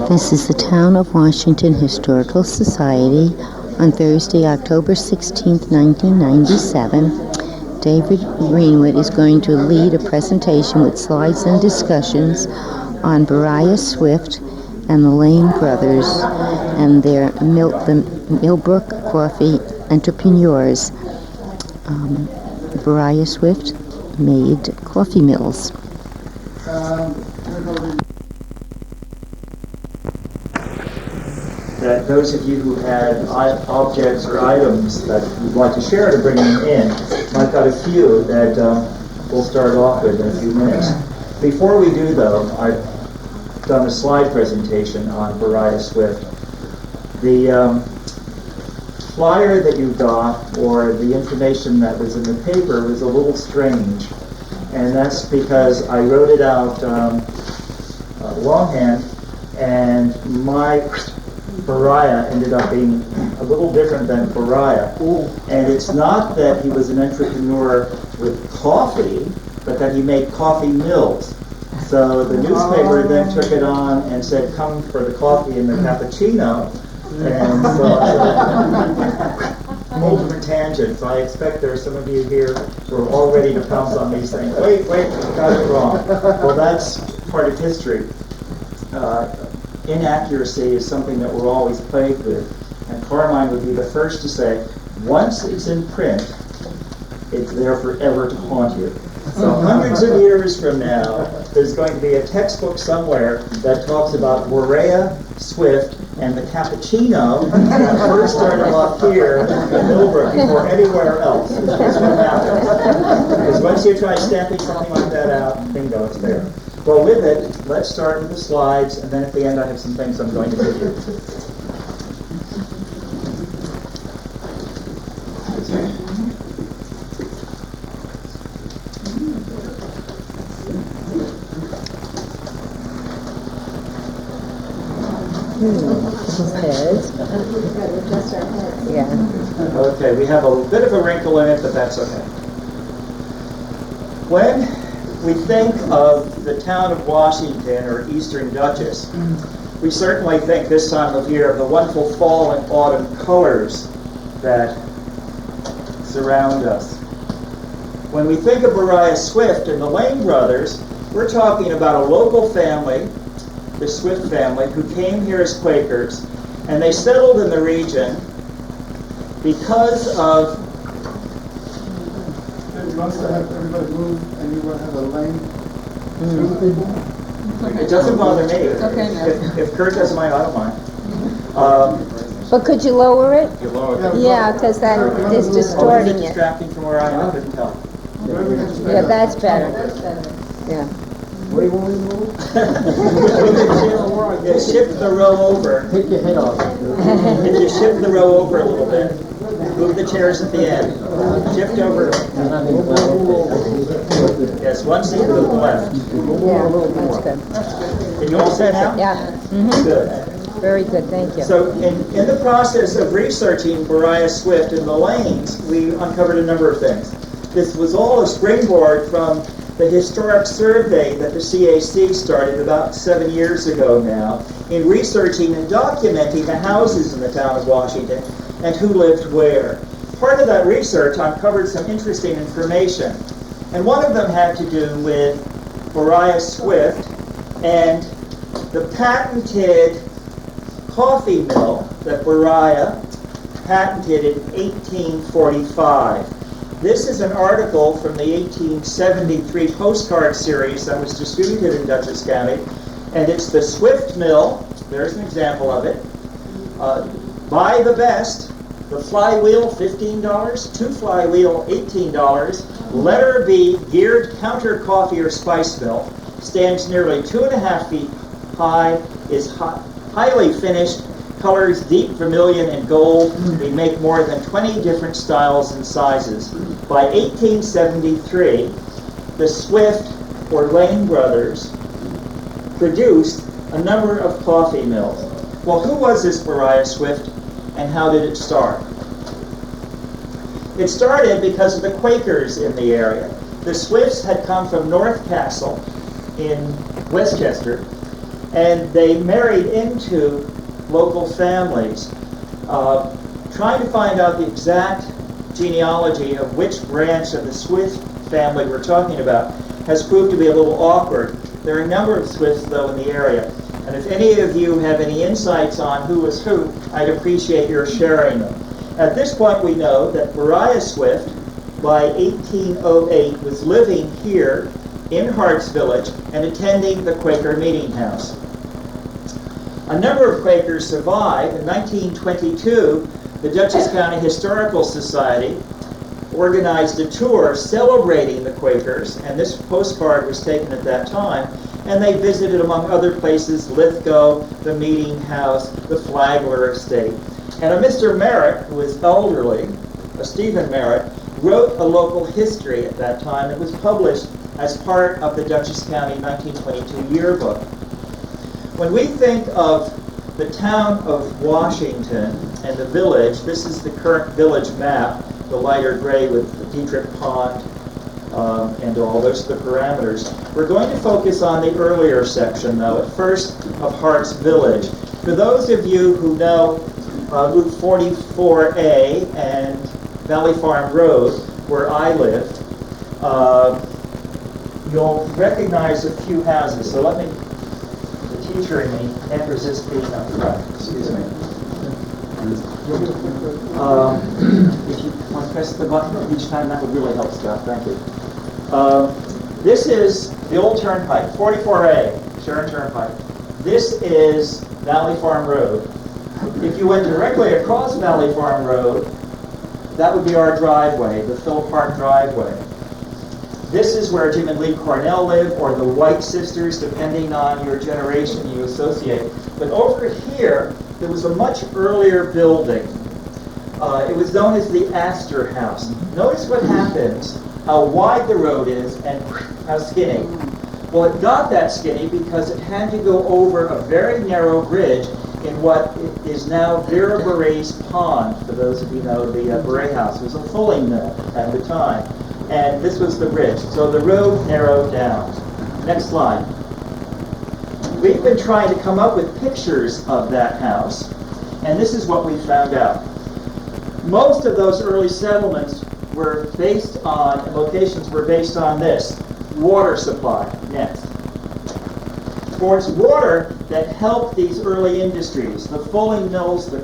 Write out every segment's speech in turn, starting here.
This is the Town of Washington Historical Society on Thursday, October 16th, 1997. David Greenwood is going to lead a presentation with slides and discussions on Beriah Swift and the Lane brothers and their the Millbrook coffee entrepreneurs. Beriah Swift made coffee mills. That those of you who had objects or items that you'd like to share to bring them in, I've got a few that we'll start off with in a few minutes. Before we do, though, I've done a slide presentation on Beriah Swift. The flyer that you got, or the information that was in the paper, was a little strange, and that's because I wrote it out longhand, and my Beriah ended up being a little different than Beriah. And it's not that he was an entrepreneur with coffee, but that he made coffee mills. So the newspaper then took it on and said, "Come for the coffee and the cappuccino." And so ultimate tangents. I expect there are some of you here who are all ready to pounce on these things. Wait, you got it wrong. Well, that's part of history. Inaccuracy is something that we're always plagued with. And Carmine would be the first to say, once it's in print, it's there forever to haunt you. So hundreds of years from now, there's going to be a textbook somewhere that talks about Beriah Swift and the cappuccino that first started off here in Millbrook before anywhere else. That's what happens. Because once you try stamping something like that out, bingo, it's there. Well, with it, let's start with the slides, and then at the end I have some things I'm going to give you. Okay, we have a bit of a wrinkle in it, but that's okay. When we think of the town of Washington or Eastern Dutchess, we certainly think this time of year of the wonderful fall and autumn colors that surround us. When we think of Beriah Swift and the Lane brothers, we're talking about a local family, the Swift family, who came here as Quakers, and they settled in the region because of... You want to have everybody move, and you want to have a lane through the people? It doesn't bother me. Okay, If Kurt doesn't mind, I don't mind. But could you lower it? You lower it. Yeah, because that is distorting it. it. Distracting from where I am, I couldn't tell. Yeah, that's better. Yeah. What do you want me to move? Yeah, shift the row over. Take your head off. If you shift the row over a little bit, move the chairs at the end. Shift over. Yes, one seat to the left. Yeah, that's good. Can you all sit now? Yeah. Good. Very good, thank you. So in the process of researching Beriah Swift and the Lanes, we uncovered a number of things. This was all a springboard from the historic survey that the CAC started about 7 years ago now in researching and documenting the houses in the town of Washington and who lived where. Part of that research uncovered some interesting information, and one of them had to do with Beriah Swift and the patented coffee mill that Beriah patented in 1845. This is an article from the 1873 postcard series that was distributed in Dutchess County, and it's the Swift Mill. There's an example of it. Buy the best. The flywheel, $15. Two flywheel, $18. Letter B, geared counter coffee or spice mill. Stands nearly 2.5 feet high. Is highly finished. Colors deep vermilion and gold. We make more than 20 different styles and sizes. By 1873, the Swift or Lane brothers produced a number of coffee mills. Well, who was this Beriah Swift, and how did it start? It started because of the Quakers in the area. The Swifts had come from North Castle in Westchester, and they married into local families. Trying to find out the exact genealogy of which branch of the Swift family we're talking about has proved to be a little awkward. There are a number of Swifts, though, in the area. And if any of you have any insights on who is who, I'd appreciate your sharing them. At this point, we know that Beriah Swift, by 1808, was living here in Hart's Village and attending the Quaker Meeting House. A number of Quakers survived. In 1922, the Dutchess County Historical Society organized a tour celebrating the Quakers, and this postcard was taken at that time, and they visited, among other places, Lithgow, the Meeting House, the Flagler Estate. And a Mr. Merritt, who was elderly, a Stephen Merritt, wrote a local history at that time. It was published as part of the Dutchess County 1922 yearbook. When we think of the town of Washington and the village, this is the current village map, the lighter gray with the Dietrich Pond and all those are the parameters. We're going to focus on the earlier section, though, at first of Hart's Village. For those of you who know Route 44A and Valley Farm Road, where I lived, you'll recognize a few houses. So let me, the teacher in me can't resist being up front. Excuse me. If you want to press the button each time, that would really help, Scott. Thank you. This is the old turnpike, 44A, Sharon Turnpike. This is Valley Farm Road. If you went directly across Valley Farm Road, that would be our driveway, the Phil Park driveway. This is where Jim and Lee Cornell live, or the White Sisters, depending on your generation you associate. But over here, there was a much earlier building. It was known as the Astor House. Notice what happens, how wide the road is and how skinny. Well, it got that skinny because it had to go over a very narrow bridge in what is now Vera Beray's Pond. For those of you know, the Beriah House was a fulling mill at the time. And this was the bridge. So the road narrowed down. Next slide. We've been trying to come up with pictures of that house, and this is what we found out. Most of those early settlements were based on, locations were based on this, water supply. Next. For its water that helped these early industries, the fulling mills, the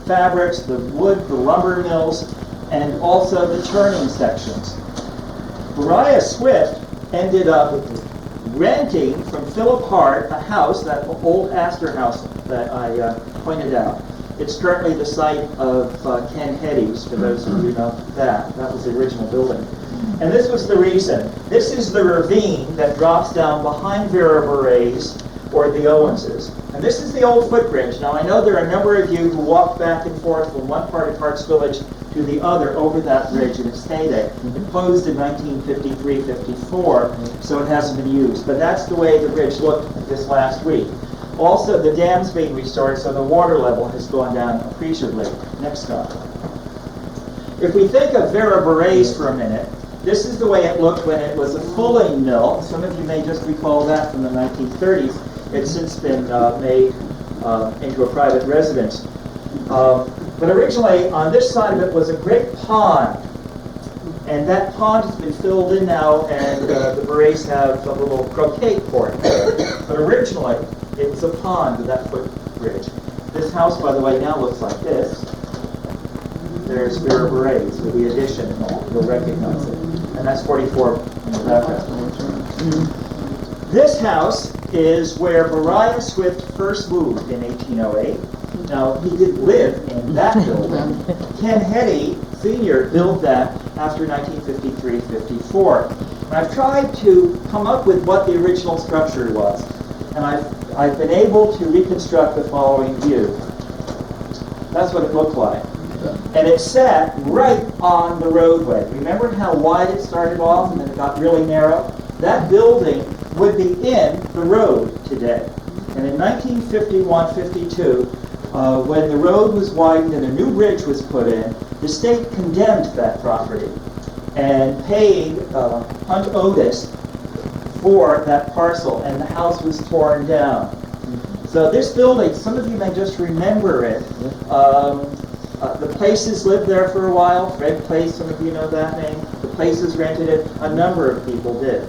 fabrics, the wood, the lumber mills, and also the turning sections. Beriah Swift ended up renting from Philip Hart a house, that old Astor House that I pointed out. It's currently the site of Ken Hetty's, for those of you who know that. That was the original building. And this was the reason. This is the ravine that drops down behind Vera Beray's, or the Owenses. And this is the old footbridge. Now, I know there are a number of you who walk back and forth from one part of Hart's Village to the other over that bridge in its heyday. It closed in 1953-54, so it hasn't been used. But that's the way the bridge looked this last week. Also, the dam's being restored, so the water level has gone down appreciably. Next slide. If we think of Vera Beray's for a minute, this is the way it looked when it was a fulling mill. Some of you may just recall that from the 1930s. It's since been made into a private residence. But originally, on this side of it was a great pond. And that pond has been filled in now, and the Berays have a little croquet court there. But originally, it was a pond with that footbridge. This house, by the way, now looks like this. There's Vera Beray's with the addition and all. You'll recognize it. And that's 44 in the background. This house is where Beriah Swift first moved in 1808. Now, he didn't live in that building. Ken Hetty Sr. built that after 1953-54. And I've tried to come up with what the original structure was. And I've been able to reconstruct the following view. That's what it looked like. And it sat right on the roadway. Remember how wide it started off and then it got really narrow? That building would be in the road today. And in 1951-52, when the road was widened and a new bridge was put in, the state condemned that property and paid Hunt Otis for that parcel, and the house was torn down. So this building, some of you may just remember it. The Places lived there for a while. Fred Place, some of you know that name. The Places rented it. A number of people did.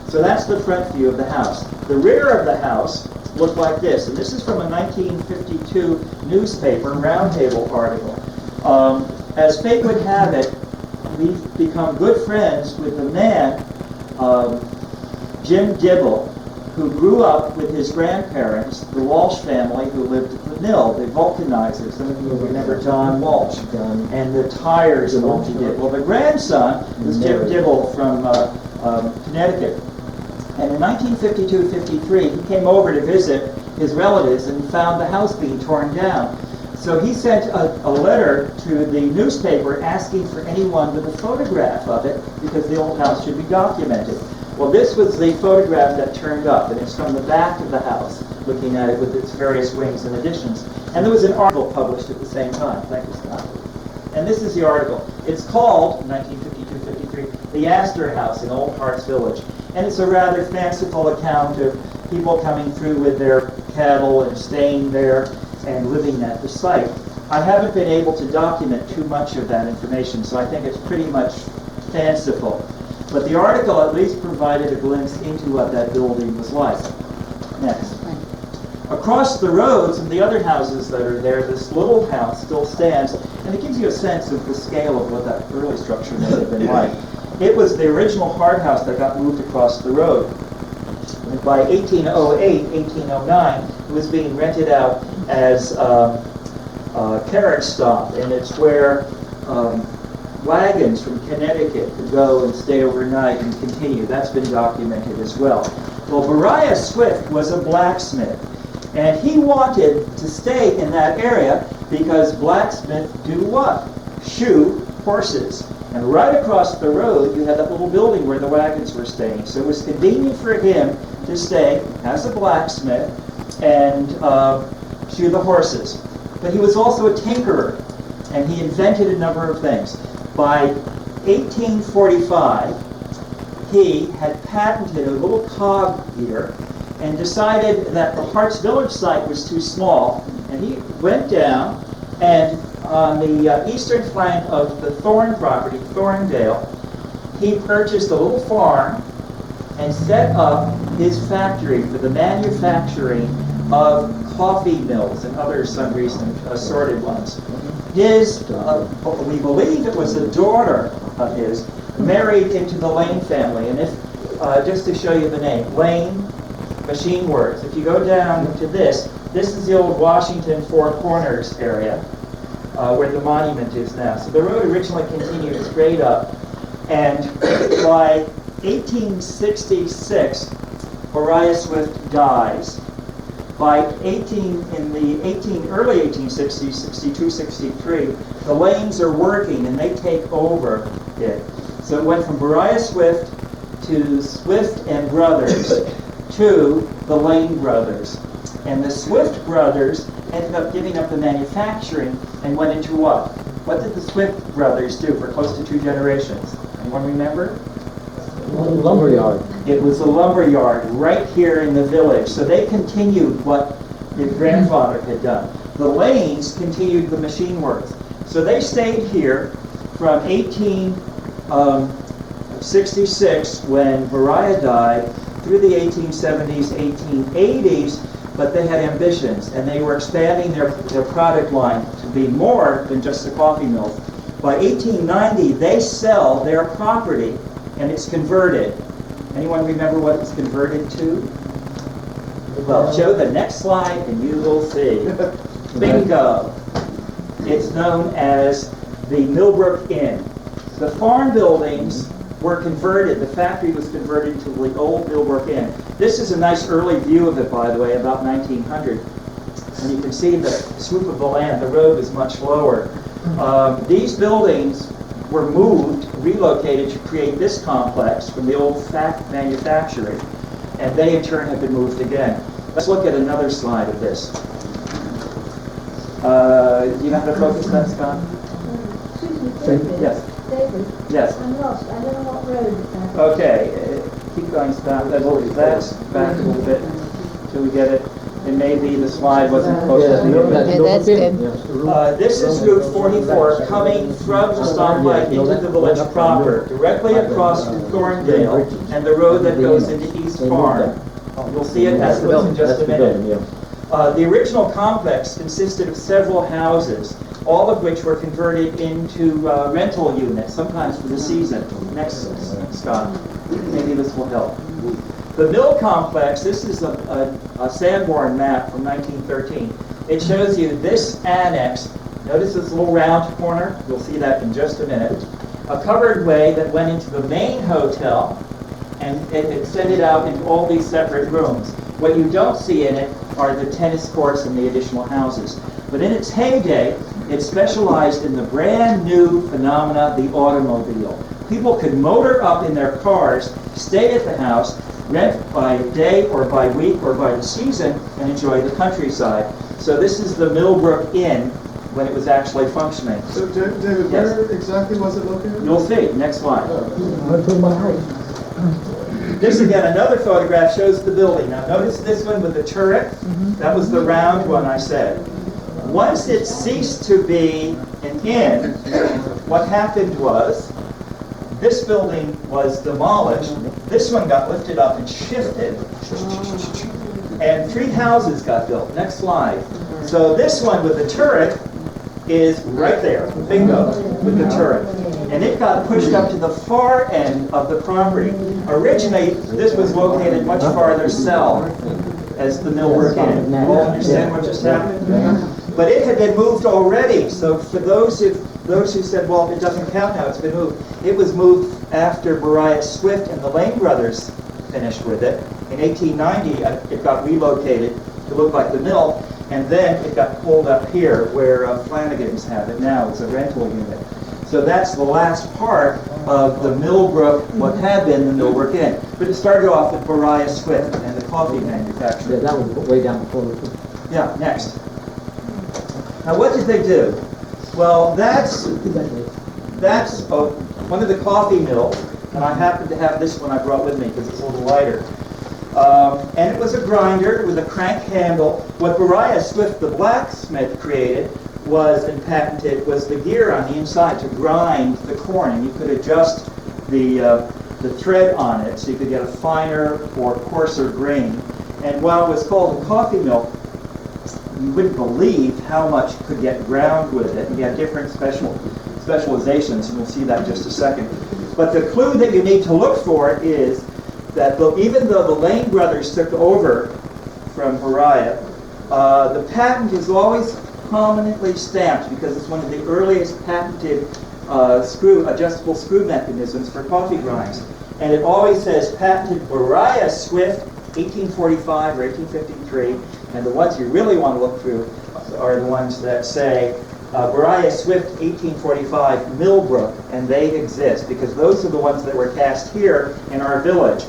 So that's the front view of the house. The rear of the house looked like this, and this is from a 1952 newspaper roundtable article. As fate would have it, we've become good friends with the man, Jim Dibble, who grew up with his grandparents, the Walsh family, who lived at the mill, the vulcanizers. Some of you remember John Walsh and the tires and what he did. Well, the grandson was Jim Dibble from Connecticut. And in 1952-53, he came over to visit his relatives and found the house being torn down. So he sent a letter to the newspaper asking for anyone with a photograph of it, because the old house should be documented. Well, this was the photograph that turned up, and it's from the back of the house, looking at it with its various wings and additions. And there was an article published at the same time. Thank you, Scott. And this is the article. It's called, 1952-53, The Astor House in Old Hart's Village. And it's a rather fanciful account of people coming through with their cattle and staying there and living at the site. I haven't been able to document too much of that information, so I think it's pretty much fanciful. But the article at least provided a glimpse into what that building was like. Next. Across the roads and the other houses that are there, this little house still stands, and it gives you a sense of the scale of what that early structure may have been like. It was the original Hart house that got moved across the road. And by 1808, 1809, it was being rented out as a carriage stop, and it's where wagons from Connecticut could go and stay overnight and continue. That's been documented as well. Well, Beriah Swift was a blacksmith, and he wanted to stay in that area because blacksmiths do what? Shoe horses. And right across the road, you had that little building where the wagons were staying. So it was convenient for him to stay as a blacksmith and shoe the horses. But he was also a tinkerer, and he invented a number of things. By 1845, he had patented a little cog gear and decided that the Hart's Village site was too small, and he went down and on the eastern flank of the Thorn property, Thorndale, he purchased a little farm and set up his factory for the manufacturing of coffee mills and other sundry assorted ones. His, we believe it was a daughter of his, married into the Lane family. And if, just to show you the name, Lane Machine Works. If you go down to this is the old Washington Four Corners area, where the monument is now. So the road originally continued straight up, and by 1866, Beriah Swift dies. By early 1860s, 62, 63, the Lanes are working and they take over it. So it went from Beriah Swift to Swift and Brothers to the Lane brothers. And the Swift brothers ended up giving up the manufacturing and went into what? What did the Swift brothers do for close to 2 generations? Anyone remember? Lumberyard. It was a lumber yard right here in the village. So they continued what their grandfather had done. The Lanes continued the machine works. So they stayed here from 1866, when Beriah died, through the 1870s, 1880s, but they had ambitions, and they were expanding their product line to be more than just the coffee mills. By 1890, they sell their property, and it's converted. Anyone remember what it's converted to? Well, show the next slide, and you will see. Bingo! It's known as the Millbrook Inn. The farm buildings were converted. The factory was converted to the old Millbrook Inn. This is a nice early view of it, by the way, about 1900. And you can see the swoop of the land. The road is much lower. These buildings were moved, relocated to create this complex from the old manufacturing, and they in turn have been moved again. Let's look at another slide of this. You know how to focus that, Scott? Excuse me, David. Yes. David. Yes. I'm lost. I don't know what road it's at. Okay. keep going back, that's back a little bit till we get it. It may be the slide wasn't close to the image. Yeah, that's good. This is Route 44 coming from the stoplight into the village proper, directly across from Thorndale and the road that goes into East Farm. You'll see it as it looks in just a minute. The original complex consisted of several houses, all of which were converted into rental units, sometimes for the season. Next, Scott. Maybe this will help. The mill complex, this is a Sanborn map from 1913. It shows you this annex. Notice this little round corner? You'll see that in just a minute. A covered way that went into the main hotel, and it extended out into all these separate rooms. What you don't see in it are the tennis courts and the additional houses. But in its heyday, it specialized in the brand new phenomena, the automobile. People could motor up in their cars, stay at the house, rent by day or by week or by the season, and enjoy the countryside. So this is the Millbrook Inn when it was actually functioning. So David, Yes. where exactly was it located? You'll see. Next slide. This again, another photograph shows the building. Now notice this one with the turret. That was the round one I said. Once it ceased to be an inn, what happened was this building was demolished. This one got lifted up and shifted. And 3 houses got built. Next slide. So this one with the turret is right there. Bingo, with the turret. And it got pushed up to the far end of the property. Originally, this was located much farther south as the Millbrook Inn. You all understand what just happened? But it had been moved already. So for those who said, well, it doesn't count now, it's been moved. It was moved after Beriah Swift and the Lane brothers finished with it. In 1890, it got relocated to look like the mill, and then it got pulled up here where Flanagan's have it now. It's a rental unit. So that's the last part of the Millbrook, what had been the Millbrook Inn. But it started off with Beriah Swift and the coffee manufacturer. Yeah, that was way down before. Yeah, next. Now what did they do? Well, that's one of the coffee mills, and I happen to have this one I brought with me because it's a little lighter. And it was a grinder with a crank handle. What Beriah Swift, the blacksmith, created was, and patented, was the gear on the inside to grind the corn, and you could adjust the thread on it so you could get a finer or coarser grain. And while it was called a coffee mill, you wouldn't believe how much could get ground with it. And you had different specializations, and we'll see that in just a second. But the clue that you need to look for is that even though the Lane brothers took over from Beriah, the patent is always prominently stamped because it's one of the earliest patented adjustable screw mechanisms for coffee grinds. And it always says patented Beriah Swift 1845 or 1853, and the ones you really want to look through are the ones that say Beriah Swift 1845 Millbrook, and they exist because those are the ones that were cast here in our village.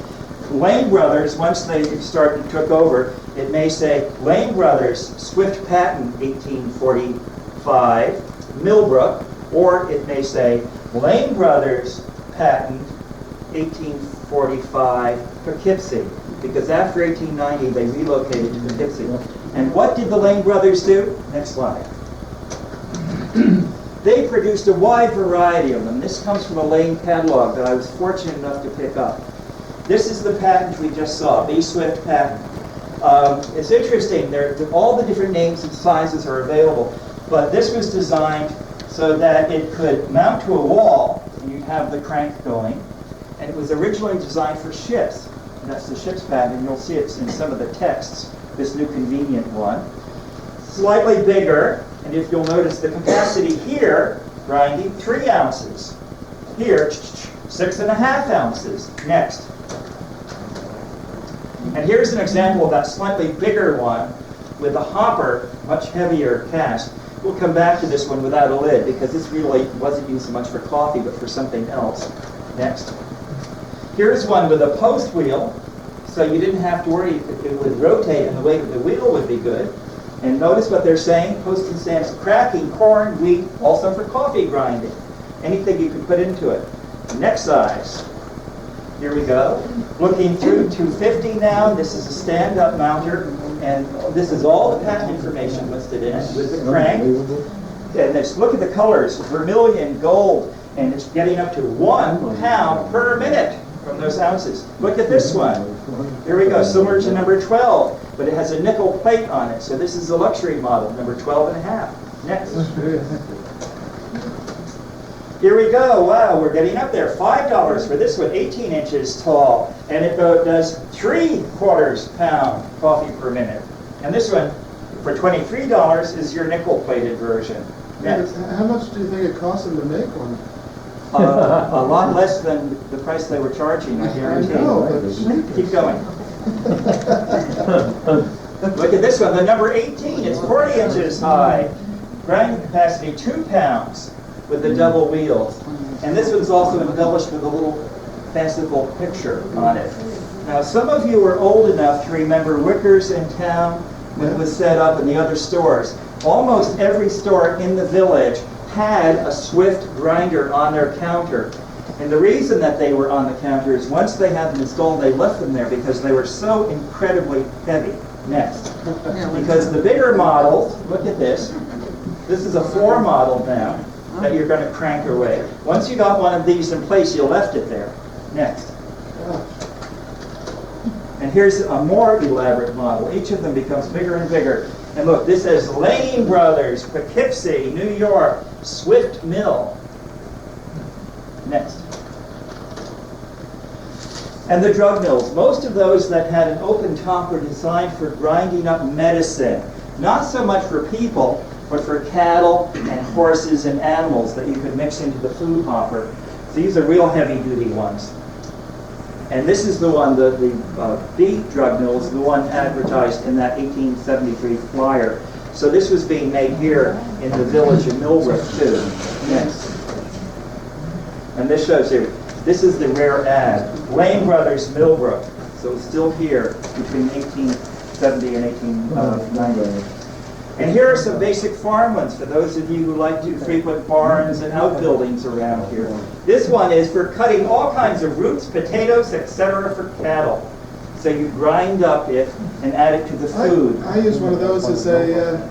Lane Brothers, once they took over, it may say Lane Brothers Swift Patent 1845 Millbrook, or it may say Lane Brothers Patent 1845 Poughkeepsie, because after 1890 they relocated to Poughkeepsie. And what did the Lane Brothers do? Next slide. They produced a wide variety of them. This comes from a Lane catalog that I was fortunate enough to pick up. This is the patent we just saw, B. Swift patent. It's interesting, all the different names and sizes are available, but this was designed so that it could mount to a wall, and you'd have the crank going, and it was originally designed for ships. And that's the ship's patent, and you'll see it in some of the texts, this new convenient one. Slightly bigger, and if you'll notice the capacity here, grinding 3 ounces. Here, 6.5 ounces. Next. And here's an example of that slightly bigger one with a hopper, much heavier cast. We'll come back to this one without a lid because this really wasn't used so much for coffee but for something else. Next. Here's one with a post wheel, so you didn't have to worry if it would rotate and the weight of the wheel would be good. And notice what they're saying, post and stamps, cracking, corn, wheat, also for coffee grinding. Anything you could put into it. Next size. Here we go. Looking through 250 now. This is a stand-up mounter, and this is all the patent information listed in it with the crank. And just look at the colors: vermilion, gold, and it's getting up to 1 pound per minute from those ounces. Look at this one. Here we go, similar to number 12, but it has a nickel plate on it. So this is the luxury model, number 12 and a half. Next. Here we go. Wow, we're getting up there. $5 for this one, 18 inches tall, and it does 3/4 pound coffee per minute. And this one, for $23, is your nickel-plated version. Next. How much do you think it cost them to make one? A lot less than the price they were charging, I guarantee. I know, but Keep going. Look at this one, the number 18. It's 40 inches high. Grinding capacity 2 pounds with the double wheels. And this one's also embellished with a little fanciful picture on it. Now, some of you are old enough to remember Wickers in town when it was set up in the other stores. Almost every store in the village had a Swift grinder on their counter. And the reason that they were on the counter is once they had them installed, they left them there because they were so incredibly heavy. Next. Because the bigger models, look at this. This is a 4 model now that you're going to crank away. Once you got one of these in place, you left it there. Next. And here's a more elaborate model. Each of them becomes bigger and bigger. And look, this is Lane Brothers, Poughkeepsie, New York, Swift Mill. Next. And the drug mills. Most of those that had an open top were designed for grinding up medicine. Not so much for people, but for cattle and horses and animals that you could mix into the food hopper. These are real heavy-duty ones. And this is the one, the beef drug mill is the one advertised in that 1873 flyer. So this was being made here in the village of Millbrook, too. Next. And this shows you, this is the rare ad. Lane Brothers, Millbrook. So it's still here between 1870 and 1890. And here are some basic farm ones for those of you who like to frequent barns and outbuildings around here. This one is for cutting all kinds of roots, potatoes, etc. for cattle. So you grind up it and add it to the food. I used one of those as a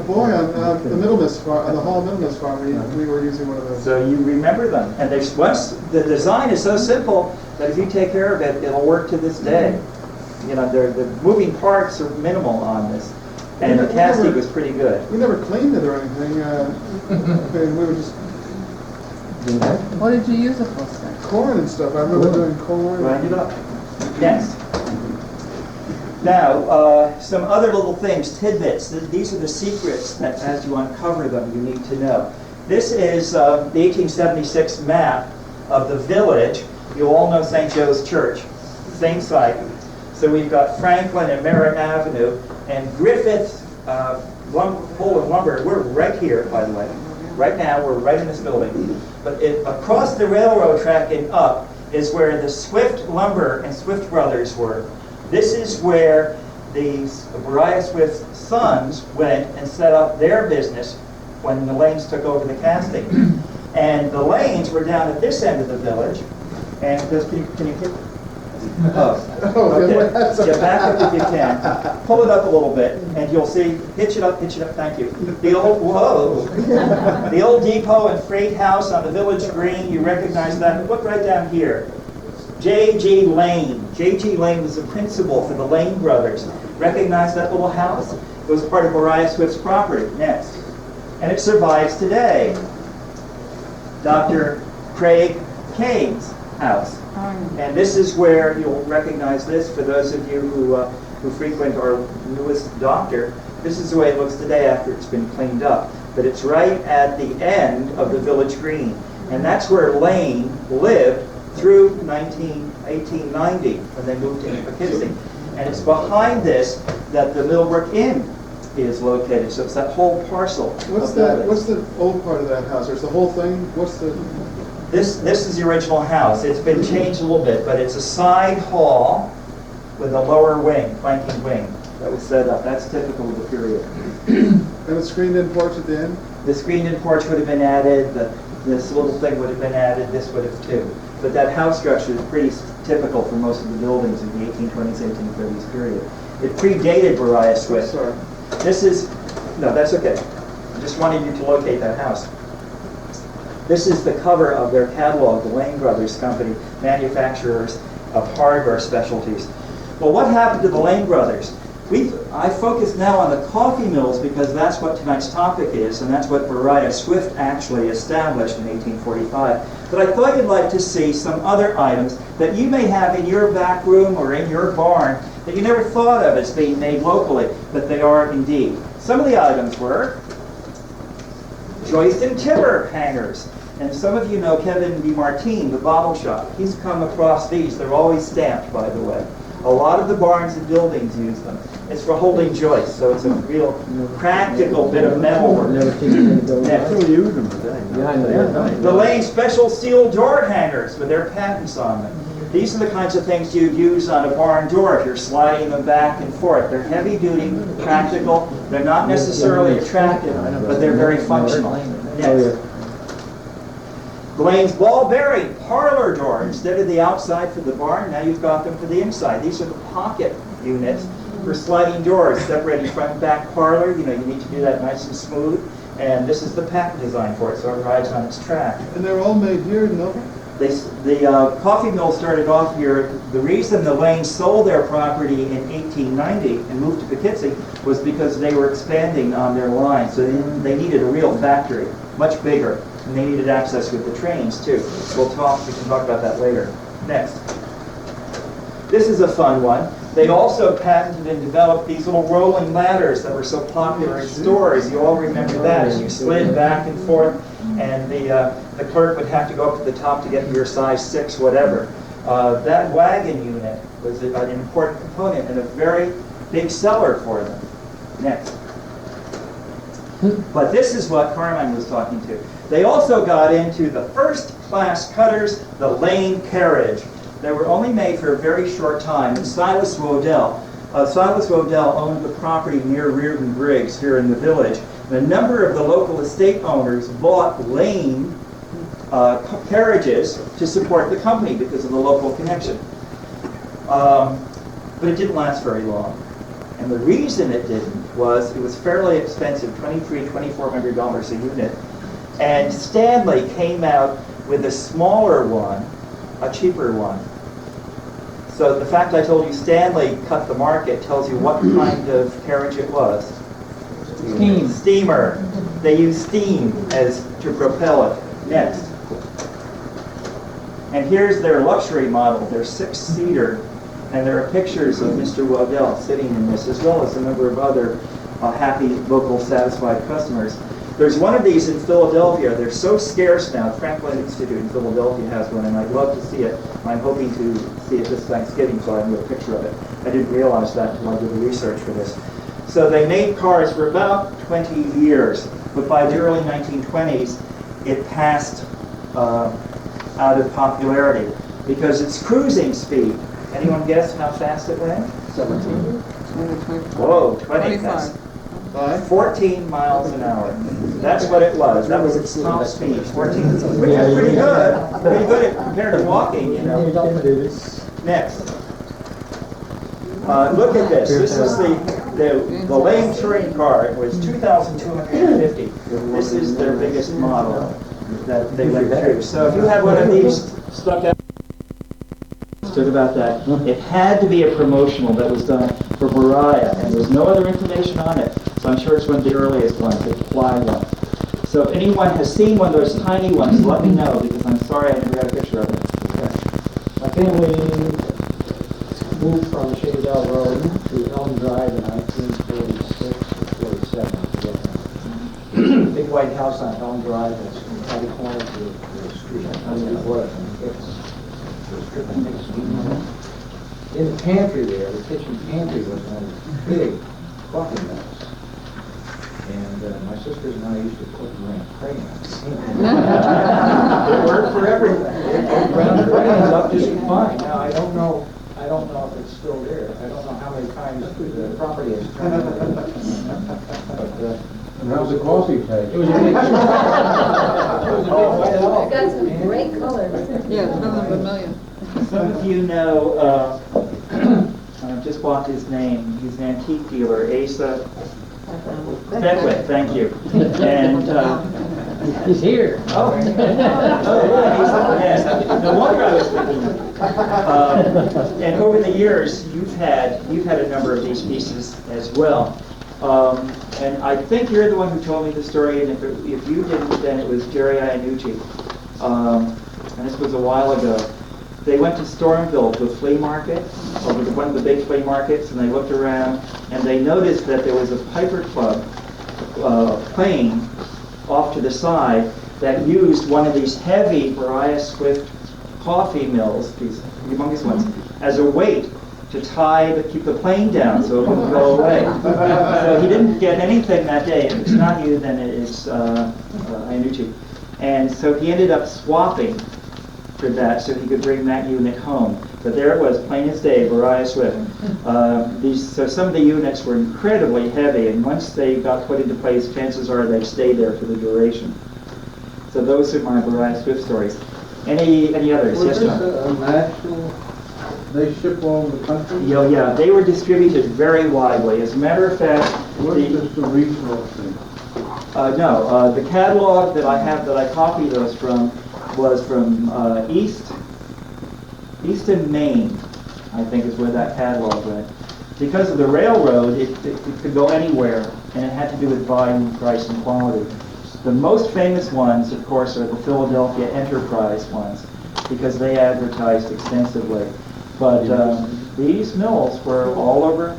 boy on the Middlemas farm, the Hall Middlemas farm. We were using one of those. So you remember them. And once the design is so simple that if you take care of it, it'll work to this day. You know, the moving parts are minimal on this. And the casting was pretty good. We never cleaned it or anything. We were just What did you use it for? corn and stuff. I remember doing corn. Grind it up. Next. Now, some other little things, tidbits. These are the secrets that as you uncover them, you need to know. This is the 1876 map of the village. You all know St. Joe's Church, same site. So we've got Franklin and Merritt Avenue, and Griffith Coal and Lumber. We're right here, by the way. Right now, we're right in this building. But across the railroad track and up is where the Swift Lumber and Swift Brothers were. This is where the Beriah Swift's sons went and set up their business when the Lanes took over the casting. And the Lanes were down at this end of the village. And can you hit? Oh, okay. Get back up if you can. Pull it up a little bit, and you'll see. Hitch it up. Thank you. The old depot and freight house on the village green. You recognize that? Look right down here. J.G. Lane. J.G. Lane was the principal for the Lane Brothers. Recognize that little house? It was part of Beriah Swift's property. Next. And it survives today. Dr. Craig Kane's house. And this is where you'll recognize this for those of you who frequent our newest doctor. This is the way it looks today after it's been cleaned up. But it's right at the end of the village green. And that's where Lane lived through 1890 when they moved to Poughkeepsie. And it's behind this that the Millbrook Inn is located. So it's that whole parcel. What's the old part of that house? There's the whole thing? What's the... This is the original house. It's been changed a little bit, but it's a side hall with a lower wing, flanking wing, that was set up. That's typical of the period. And a screened-in porch at the end? The screened-in porch would have been added. This little thing would have been added. This would have too. But that house structure is pretty typical for most of the buildings in the 1820s, 1830s period. It predated Beriah Swift. Sorry. This is, no, that's okay. I just wanted you to locate that house. This is the cover of their catalog, the Lane Brothers Company, manufacturers of hardware specialties. Well, what happened to the Lane Brothers? I focus now on the coffee mills because that's what tonight's topic is, and that's what Beriah Swift actually established in 1845. But I thought you'd like to see some other items that you may have in your back room or in your barn that you never thought of as being made locally, but they are indeed. Some of the items were joist and timber hangers. And some of you know Kevin DeMartine, the bottle shop. He's come across these. They're always stamped, by the way. A lot of the barns and buildings use them. It's for holding joists, so it's a real practical bit of metal work. Next. use them today. Yeah, I know. The Lane special steel door hangers with their patents on them. These are the kinds of things you use on a barn door if you're sliding them back and forth. They're heavy duty, practical. They're not necessarily attractive, but they're very functional. Next. Lane's ball bearing parlor door. Instead of the outside for the barn, now you've got them for the inside. These are the pocket units for sliding doors, separating front and back parlor. You know, you need to do that nice and smooth. And this is the patent design for it, so it rides on its track. And they're all made here in Millbrook? The coffee mill started off here. The reason the Lanes sold their property in 1890 and moved to Poughkeepsie was because they were expanding on their line. So they needed a real factory, much bigger. And they needed access with the trains too. We can talk about that later. Next. This is a fun one. They also patented and developed these little rolling ladders that were so popular in stores. You all remember that as you slid back and forth, and the clerk would have to go up to the top to get your size 6, whatever. That wagon unit was an important component and a very big seller for them. Next. But this is what Carmine was talking to. They also got into the first-class cutters, the Lane carriage. They were only made for a very short time. And Silas Rodell owned the property near Reardon Briggs here in the village. And a number of the local estate owners bought Lane carriages to support the company because of the local connection. But it didn't last very long. And the reason it didn't was it was fairly expensive, $2,400 a unit. And Stanley came out with a smaller one, a cheaper one. So the fact I told you Stanley cut the market tells you what kind of carriage it was. Steam. Steamer. They used steam to propel it. Next. And here's their luxury model, their 6-seater. And there are pictures of Mr. Waddell sitting in this, as well as a number of other happy, local, satisfied customers. There's one of these in Philadelphia. They're so scarce now. Franklin Institute in Philadelphia has one, and I'd love to see it. I'm hoping to see it this Thanksgiving, so I can get a picture of it. I didn't realize that until I did the research for this. So they made cars for about 20 years, but by the early 1920s, it passed out of popularity because its cruising speed. Anyone guess how fast it went? 17. 20, Whoa, 20. 25. 14 miles an hour. That's what it was. That was its top speed. 14, which is pretty good. Pretty good compared to walking, you know. Next. Look at this. This is the Lane touring car. It was 2,250. This is their biggest model that they went through. So if you had one of these stuck out, about that, it had to be a promotional that was done for Beriah, and there's no other information on it. So I'm sure it's one of the earliest ones, the fly one. So if anyone has seen one of those tiny ones, let me know, because I'm sorry I never got a picture of it. My family moved from Shadell Road to Elm Drive in 1946 or 47. Big white house on Elm Drive that's at the corner of the street. In the pantry there, the kitchen pantry was one big coffee mills. And my sisters and I used to cook around crayons. It worked for everything. It ground crayons up just fine. Now I don't know if it's still there. I don't know how many times the property has turned. But and how's the coffee taste? it was a big It got some great colors. Yeah, it's better than Vermilion. Some of you know, I just blocked his name. He's an antique dealer, Asa Beckwith, thank you. And He's here. oh, yes. No wonder I was thinking. And over the years, you've had a number of these pieces as well. And I think you're the one who told me the story, and if you didn't, then it was Beriah. And this was a while ago. They went to Stormville to a flea market, or one of the big flea markets, and they looked around, and they noticed that there was a Piper Club plane off to the side that used one of these heavy Beriah Swift coffee mills, these humongous ones, as a weight to keep the plane down so it wouldn't go away. So he didn't get anything that day. If it's not you, then it's Iannucci. And so he ended up swapping for that so he could bring that unit home. But there it was, plain as day, Beriah Swift. So some of the units were incredibly heavy, and once they got put into place, chances are they'd stay there for the duration. So those are my Beriah Swift stories. Any others? Was Yes, this John? a national, they ship all over the country? Yeah, they were distributed very widely. As a matter of fact, What is this, the regional thing? no, the catalog that I have that I copied those from was from Easton, Maine, I think is where that catalog went. Because of the railroad, it could go anywhere, and it had to do with volume, price, and quality. The most famous ones, of course, are the Philadelphia Enterprise ones, because they advertised extensively. But these mills were all over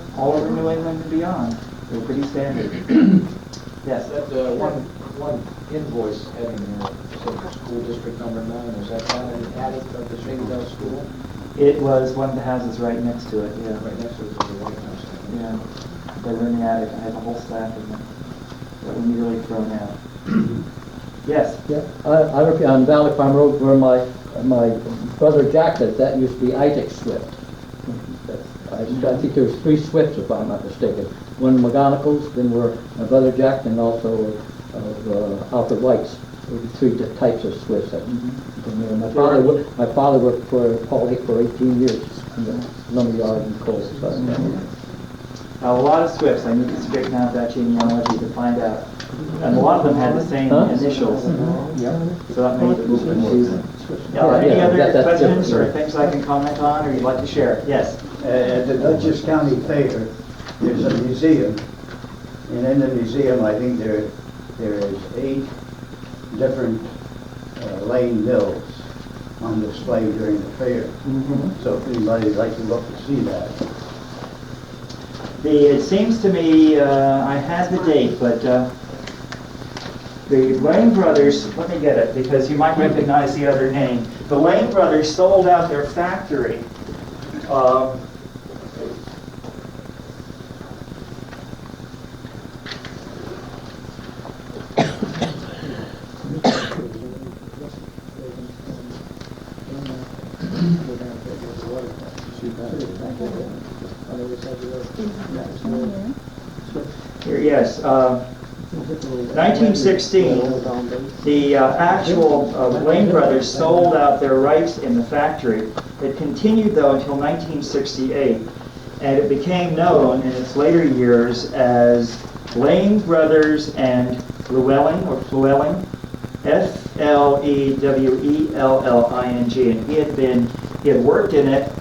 New England and beyond. They were pretty standard. Yes. That one invoice having school district number 9, is that found in the attic of the Shadewell School? It was one of the houses right next to it, yeah. Right next to it is the White House. Yeah. They were in the attic. I have a whole stack of them that were nearly thrown out. Yes. Yeah, I work on Valley Farm Road where my brother Jack lived. That used to be Isaac Swift. I think there was 3 Swifts, if I'm not mistaken. One McGonagall's, then were my brother Jack, and also Alfred White's. There were 3 types of Swifts. My father worked for Paul Hick for 18 years in the lumberyard in Cole. A lot of Swifts. I need to straighten out that genealogy to find out. And a lot of them had the same initials. So that made it a little confusing. Any other questions or things I can comment on or you'd like to share? Yes. At the Dutchess County Fair, there's a museum, and in the museum, I think there is 8 different lane mills on display during the fair. So if anybody'd like to look to see that. It seems to me, I had the date, but the Lane Brothers, let me get it, because you might recognize the other name. The Lane Brothers sold out their factory. Here, yes. 1916, the actual Lane Brothers sold out their rights in the factory. It continued, though, until 1968, and it became known in its later years as Lane Brothers and Flewelling, Flewelling, and he had worked in it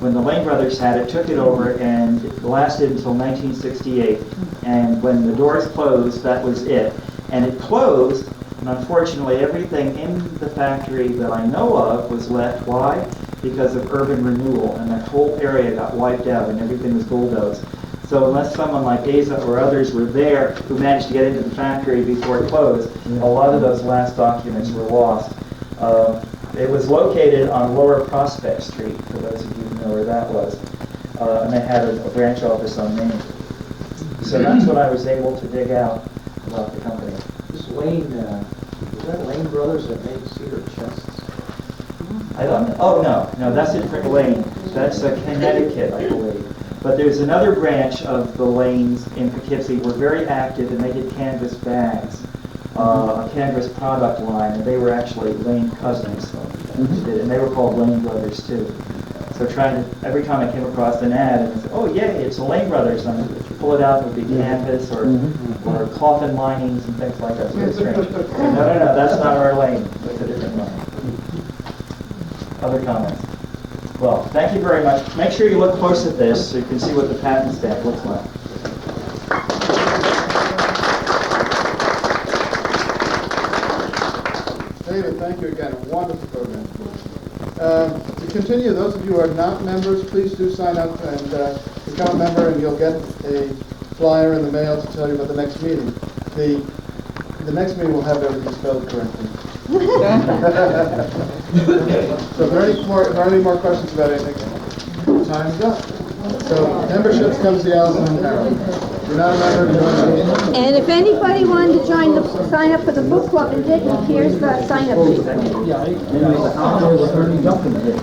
when the Lane Brothers had it, took it over, and it lasted until 1968. And when the doors closed, that was it. And it closed, and unfortunately everything in the factory that I know of was left. Why? Because of urban renewal, and that whole area got wiped out and everything was bulldozed. So unless someone like Asa or others were there who managed to get into the factory before it closed, a lot of those last documents were lost. It was located on Lower Prospect Street, for those of you who know where that was. And they had a branch office on Main. So that's what I was able to dig out about the company. This Lane, was that Lane Brothers that made cedar chests? I don't know. Oh, no, that's a different Lane. That's Connecticut, I believe. But there's another branch of the Lanes in Poughkeepsie were very active, and they did canvas bags. a canvas product line, and they were actually Lane cousins. And they were called Lane Brothers too. So every time I came across an ad, and I said, "Oh yay, it's the Lane Brothers," and if you pull it out, it would be canvas or coffin linings and things like that. So it's strange. No, that's not our Lane. That's a different one. Other comments? Well, thank you very much. Make sure you look close at this so you can see what the patent stamp looks like. David, thank you again. A wonderful program. To continue, those of you who are not members, please do sign up and become a member, and you'll get a flyer in the mail to tell you about the next meeting. The next meeting will have everything spelled correctly. So if there are any more questions about anything, time's up. So memberships comes the Allison and Harold. If you're not a member, join me. And if anybody wanted to sign up for the book club and didn't, here's the sign up sheet. Yeah, there's a document here.